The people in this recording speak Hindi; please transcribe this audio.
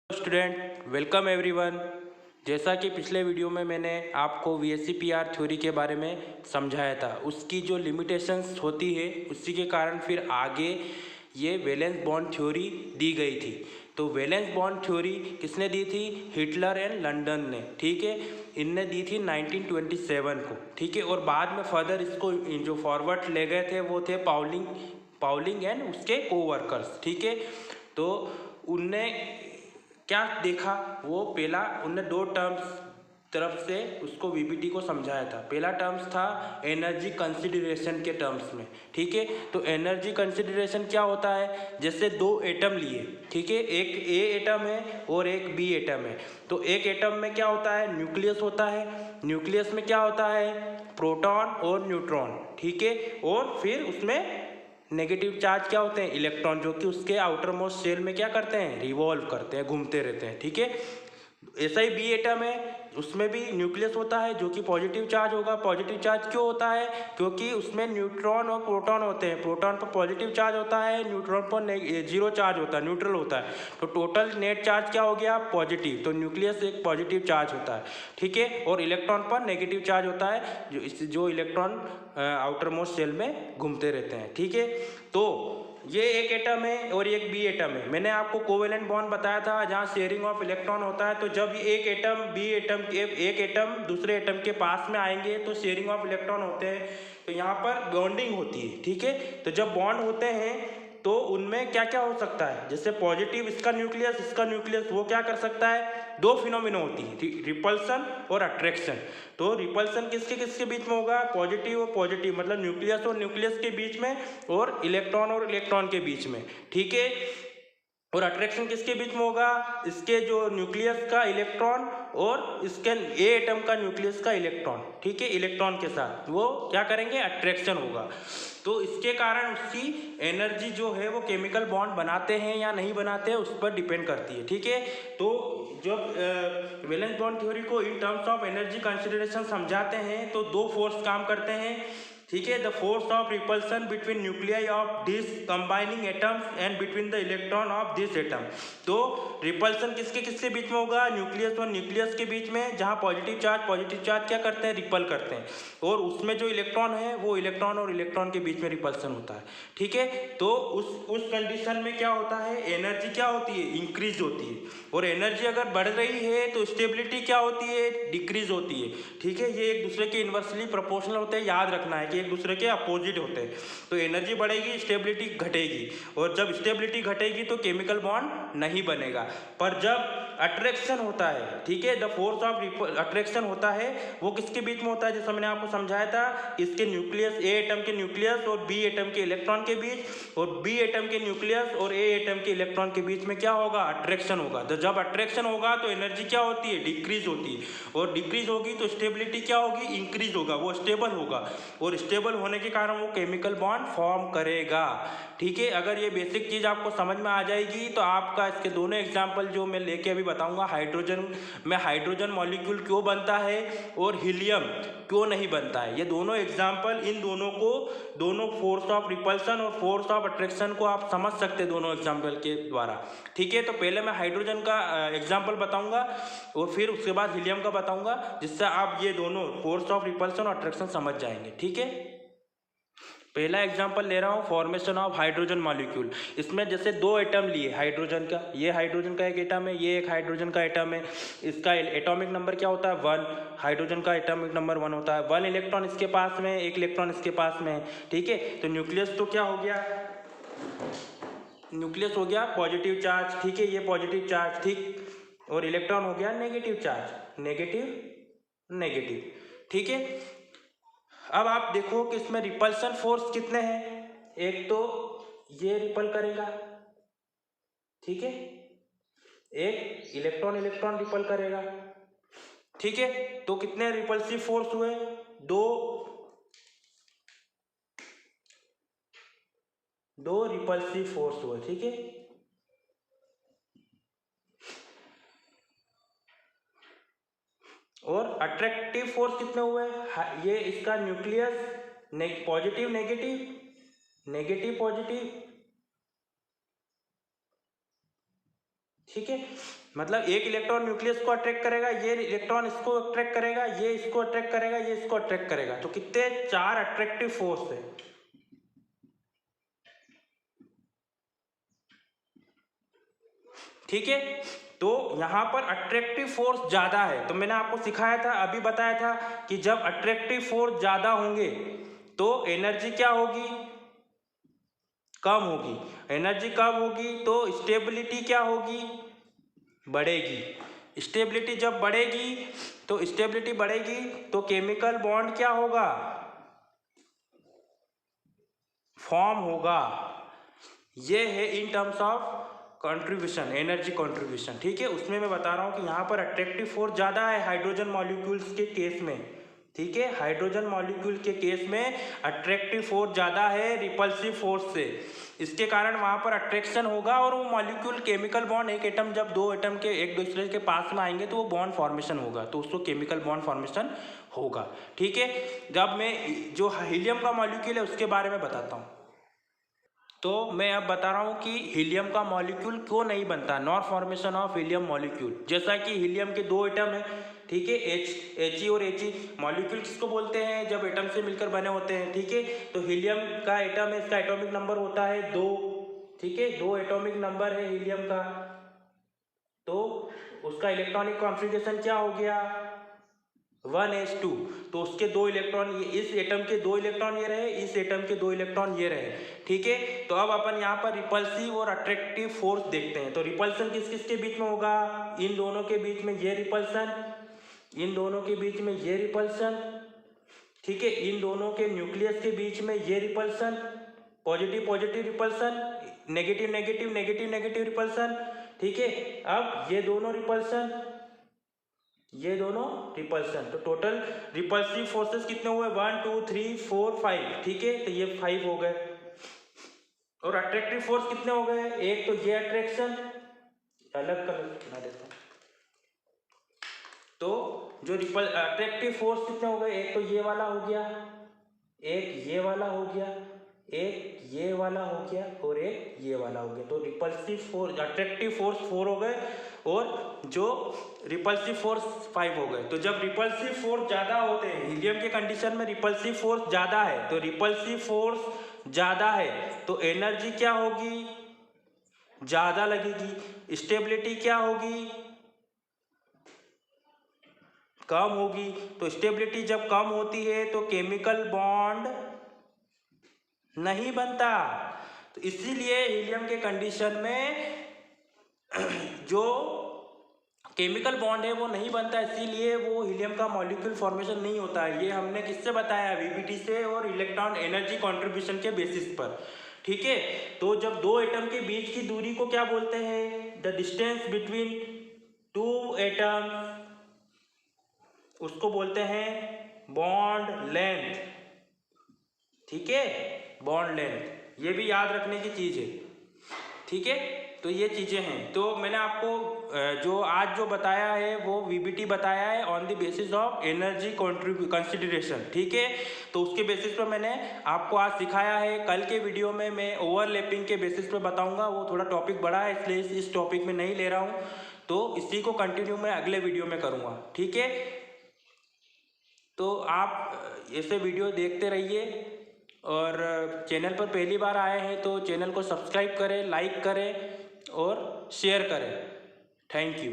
Student welcome everyone. जैसा कि पिछले वीडियो में मैंने आपको वीएससीपीआर थ्योरी के बारे में समझाया था, उसकी जो लिमिटेशंस होती है उसी के कारण फिर आगे ये वैलेंस बॉन्ड थ्योरी दी गई थी। तो वैलेंस बॉन्ड थ्योरी किसने दी थी? हिटलर एंड लंदन ने, ठीक है। इनने दी थी 1927 को, ठीक है। और बाद में फर्दर इसको जो फॉरवर्ड ले गए थे वो थे पाउलिंग एंड उसके कोवर्कर्स, ठीक है। तो उनने क्या देखा, वो पहला उनने दो टर्म्स तरफ से उसको वीबीटी को समझाया था। पहला टर्म्स था एनर्जी कंसिडरेशन के टर्म्स में, ठीक है। तो एनर्जी कंसिडरेशन क्या होता है? जैसे दो एटम लिए, ठीक है, एक ए एटम है और एक बी एटम है। तो एक एटम में क्या होता है? न्यूक्लियस होता है। न्यूक्लियस में क्या होता है? प्रोटॉन और न्यूट्रॉन, ठीक है। और फिर उसमें नेगेटिव चार्ज क्या होते हैं? इलेक्ट्रॉन, जो कि उसके आउटर मोस्ट शेल में क्या करते हैं? रिवॉल्व करते हैं, घूमते रहते हैं, ठीक है। ऐसा ही बी एटम है, उसमें भी न्यूक्लियस होता है जो कि पॉजिटिव चार्ज होगा। पॉजिटिव चार्ज क्यों होता है? क्योंकि उसमें न्यूट्रॉन और प्रोटॉन होते हैं। प्रोटॉन पर पॉजिटिव चार्ज होता है, न्यूट्रॉन पर जीरो चार्ज होता है, न्यूट्रल होता है। तो टोटल नेट चार्ज क्या हो गया? पॉजिटिव। तो न्यूक्लियस एक पॉजिटिव चार्ज होता है, ठीक है। और इलेक्ट्रॉन पर नेगेटिव चार्ज होता है, जो इलेक्ट्रॉन आउटर मोस्ट शेल में घूमते रहते हैं, ठीक है। तो ये एक एटम है और एक बी एटम है। मैंने आपको कोवेलेंट बॉन्ड बताया था जहाँ शेयरिंग ऑफ इलेक्ट्रॉन होता है। तो जब एक एटम बी एटम के एक एटम दूसरे एटम के पास में आएंगे तो शेयरिंग ऑफ इलेक्ट्रॉन होते हैं। तो यहाँ पर बॉन्डिंग होती है, ठीक है। तो जब बॉन्ड होते हैं तो उनमें क्या क्या हो सकता है? जैसे पॉजिटिव इसका न्यूक्लियस वो क्या कर सकता है? दो फिनोमिना होती है, रिपल्सन और अट्रैक्शन। तो रिपल्सन किसके किसके बीच में होगा? पॉजिटिव और पॉजिटिव, मतलब न्यूक्लियस और न्यूक्लियस के बीच में और इलेक्ट्रॉन के बीच में, ठीक है। और अट्रैक्शन किसके बीच में होगा? इसके जो न्यूक्लियस का इलेक्ट्रॉन और इसके ए एटम का न्यूक्लियस का इलेक्ट्रॉन, ठीक है, इलेक्ट्रॉन के साथ वो क्या करेंगे? अट्रैक्शन होगा। तो इसके कारण उसकी एनर्जी जो है वो केमिकल बॉन्ड बनाते हैं या नहीं बनाते हैं उस पर डिपेंड करती है, ठीक है। तो जब वैलेंस बॉन्ड थ्योरी को in terms of energy consideration समझाते हैं तो दो फोर्स काम करते हैं, ठीक है। The force of repulsion between nuclei of this combining atoms and between the electron of this atom. तो रिपल्सन किसके किसके बीच में होगा? न्यूक्लियस और न्यूक्लियस के बीच में, जहां पॉजिटिव चार्ज क्या करते हैं? रिपल करते हैं। और उसमें जो इलेक्ट्रॉन है वो इलेक्ट्रॉन और इलेक्ट्रॉन के बीच में रिपल्सन होता है, ठीक है। तो उस कंडीशन में क्या होता है? एनर्जी क्या होती है? इंक्रीज होती है। और एनर्जी अगर बढ़ रही है तो स्टेबिलिटी क्या होती है? डिक्रीज होती है, ठीक है। ये एक दूसरे के इन्वर्सली प्रोपोर्शनल होते हैं, याद रखना है कि एक दूसरे के अपोजिट होते हैं। तो एनर्जी बढ़ेगी, स्टेबिलिटी घटेगी, और जब स्टेबिलिटी घटेगी तो केमिकल बॉन्ड नहीं बनेगा। पर जब अट्रैक्शन होता है, ठीक है, द फोर्स ऑफ अट्रैक्शन होता है, वो किसके बीच में होता है? जैसे मैंने आपको समझाया था, इसके न्यूक्लियस, ए एटम के न्यूक्लियस और बी एटम के इलेक्ट्रॉन के बीच, और बी एटम के न्यूक्लियस और ए एटम के इलेक्ट्रॉन के बीच में क्या होगा? अट्रैक्शन होगा। तो जब अट्रैक्शन होगा तो एनर्जी क्या होती है? डिक्रीज होती है। और डिक्रीज होगी तो स्टेबिलिटी क्या होगी? इंक्रीज होगा, वो स्टेबल होगा। और स्टेबल होने के कारण वो केमिकल बॉन्ड फॉर्म करेगा, ठीक है। अगर ये बेसिक चीज़ आपको समझ में आ जाएगी तो आपका इसके दोनों एग्जाम्पल जो मैं लेके अभी बताऊंगा, हाइड्रोजन में हाइड्रोजन मॉलिक्यूल क्यों बनता है और हीलियम क्यों नहीं बनता है, ये दोनों एग्जाम्पल, इन दोनों को, दोनों फोर्स ऑफ रिपल्सन और फोर्स ऑफ अट्रैक्शन को आप समझ सकते हैं दोनों एग्जाम्पल के द्वारा, ठीक है। तो पहले मैं हाइड्रोजन का एग्जाम्पल बताऊंगा और फिर उसके बाद हीलियम का बताऊंगा, जिससे आप ये दोनों फोर्स ऑफ रिपल्सन और अट्रैक्शन समझ जाएंगे, ठीक है। पहला एग्जांपल ले रहा हूँ, फॉर्मेशन ऑफ हाइड्रोजन मॉलिक्यूल। इसमें जैसे दो एटम लिए हाइड्रोजन का, ये हाइड्रोजन का एक एटम है, ये एक हाइड्रोजन का एटम है। इसका एटॉमिक नंबर क्या होता है? 1। हाइड्रोजन का एटॉमिक नंबर 1 होता है। 1 इलेक्ट्रॉन इसके पास में, एक इलेक्ट्रॉन इसके पास में है, ठीक है। तो न्यूक्लियस तो क्या हो गया? न्यूक्लियस हो गया पॉजिटिव चार्ज, ठीक है, ये पॉजिटिव चार्ज, ठीक। और इलेक्ट्रॉन हो गया नेगेटिव चार्ज, नेगेटिव नेगेटिव, ठीक है। अब आप देखो कि इसमें रिपल्सन फोर्स कितने हैं? एक तो ये रिपल करेगा, ठीक है, एक इलेक्ट्रॉन इलेक्ट्रॉन रिपल करेगा, ठीक है। तो कितने रिपल्सिव फोर्स हुए? दो दो रिपल्सिव फोर्स हुए, ठीक है। और अट्रैक्टिव फोर्स कितने हुए? ये इसका nucleus positive negative negative positive, ठीक है, मतलब एक इलेक्ट्रॉन न्यूक्लियस को अट्रैक्ट करेगा, ये इलेक्ट्रॉन इसको अट्रैक्ट करेगा, ये इसको अट्रैक्ट करेगा, ये इसको अट्रैक्ट करेगा। तो कितने 4 अट्रैक्टिव फोर्स है। ठीक है, तो यहाँ पर अट्रैक्टिव फोर्स ज़्यादा है। तो मैंने आपको सिखाया था, अभी बताया था कि जब अट्रैक्टिव फोर्स ज़्यादा होंगे तो एनर्जी क्या होगी, कम होगी। एनर्जी कम होगी तो स्टेबिलिटी क्या होगी, बढ़ेगी। स्टेबिलिटी जब बढ़ेगी तो केमिकल बॉन्ड क्या होगा, फॉर्म होगा। ये है in terms of contribution, energy contribution. ठीक है, उसमें मैं बता रहा हूँ कि यहाँ पर अट्रैक्टिव फोर्स ज़्यादा है हाइड्रोजन मॉलिक्यूल्स के केस में। ठीक है, हाइड्रोजन मॉलिक्यूल के केस में अट्रैक्टिव फोर्स ज़्यादा है रिपल्सिव फोर्स से। इसके कारण वहाँ पर अट्रैक्शन होगा और वो मॉलिक्यूल केमिकल बॉन्ड, एक एटम जब दो एटम के एक दूसरे के पास में आएंगे तो वो बॉन्ड फॉर्मेशन होगा, तो उसको केमिकल बॉन्ड फॉर्मेशन होगा। ठीक है, जब मैं जो हीलियम का मॉलिक्यूल है उसके बारे में बताता हूँ। तो मैं अब बता रहा हूँ कि हीलियम का मॉलिक्यूल क्यों नहीं बनता, non formation of helium molecule. जैसा कि हीलियम के 2 एटम हैं, ठीक है, He और He। मॉलिक्यूल किसको बोलते हैं, जब एटम से मिलकर बने होते हैं। ठीक है, तो हीलियम का एटम है, इसका एटॉमिक नंबर होता है 2। ठीक है, 2 एटॉमिक नंबर है हीलियम का। तो उसका इलेक्ट्रॉनिक कॉन्फ़िगरेशन क्या हो गया, 1s2। तो उसके 2 इलेक्ट्रॉन, इस एटम के 2 इलेक्ट्रॉन ये रहे, इस एटम के 2 इलेक्ट्रॉन ये रहे। ठीक है, तो अब अपन यहाँ पर रिपल्सिव और अट्रैक्टिव फोर्स देखते हैं। तो रिपल्सन किस किस के बीच में होगा, इन दोनों के बीच में ये रिपल्सन, इन दोनों के बीच में ये रिपल्सन। ठीक है, इन दोनों के न्यूक्लियस के बीच में ये repulsion, positive positive repulsion, negative negative negative negative repulsion. ठीक है, अब ये दोनों रिपल्सन, ये दोनों रिपल्सन। तो टोटल रिपल्सिव फोर्सेस कितने हुए, 1 2 3 4 5। ठीक है, तो ये 5 हो गए। और अट्रैक्टिव फोर्स कितने हो गए, एक तो ये अट्रैक्शन, अलग कलर बना देता हूं। तो जो अट्रैक्टिव फोर्स कितने हो गए, एक तो ये वाला हो गया, एक ये वाला हो गया, एक ये वाला हो गया और एक ये वाला हो गया। तो रिपल्सिव फोर्स, अट्रैक्टिव फोर्स 4 हो गए और जो रिपल्सिव फोर्स 5 हो गए। तो जब रिपल्सिव फोर्स ज़्यादा होते हैं, हीलियम के कंडीशन में रिपल्सिव फोर्स ज़्यादा है, तो रिपल्सिव फोर्स ज़्यादा है तो एनर्जी क्या होगी, ज़्यादा लगेगी। स्टेबिलिटी क्या होगी, कम होगी। तो स्टेबिलिटी जब कम होती है तो केमिकल बॉन्ड नहीं बनता। तो इसीलिए हीलियम के कंडीशन में जो केमिकल बॉन्ड है वो नहीं बनता, इसीलिए वो हीलियम का मॉलिक्यूल फॉर्मेशन नहीं होता है। ये हमने किससे बताया, वीबीटी से और इलेक्ट्रॉन एनर्जी कंट्रीब्यूशन के बेसिस पर। ठीक है, तो जब 2 एटम के बीच की दूरी को क्या बोलते हैं, द डिस्टेंस बिटवीन 2 एटम्स, उसको बोलते हैं बॉन्ड लेंथ। ठीक है, बॉन्ड लेंथ, ये भी याद रखने की चीज़ है। ठीक है, तो ये चीज़ें हैं। तो मैंने आपको जो आज जो बताया है वो वीबीटी बताया है on the basis of energy consideration. ठीक है, तो उसके बेसिस पर मैंने आपको आज सिखाया है। कल के वीडियो में मैं ओवरलैपिंग के बेसिस पर बताऊंगा, वो थोड़ा टॉपिक बड़ा है इसलिए इस टॉपिक में नहीं ले रहा हूँ, तो इसी को कंटिन्यू मैं अगले वीडियो में करूँगा। ठीक है, तो आप ऐसे वीडियो देखते रहिए और चैनल पर पहली बार आए हैं तो चैनल को सब्सक्राइब करें, लाइक करें और शेयर करें। Thank you.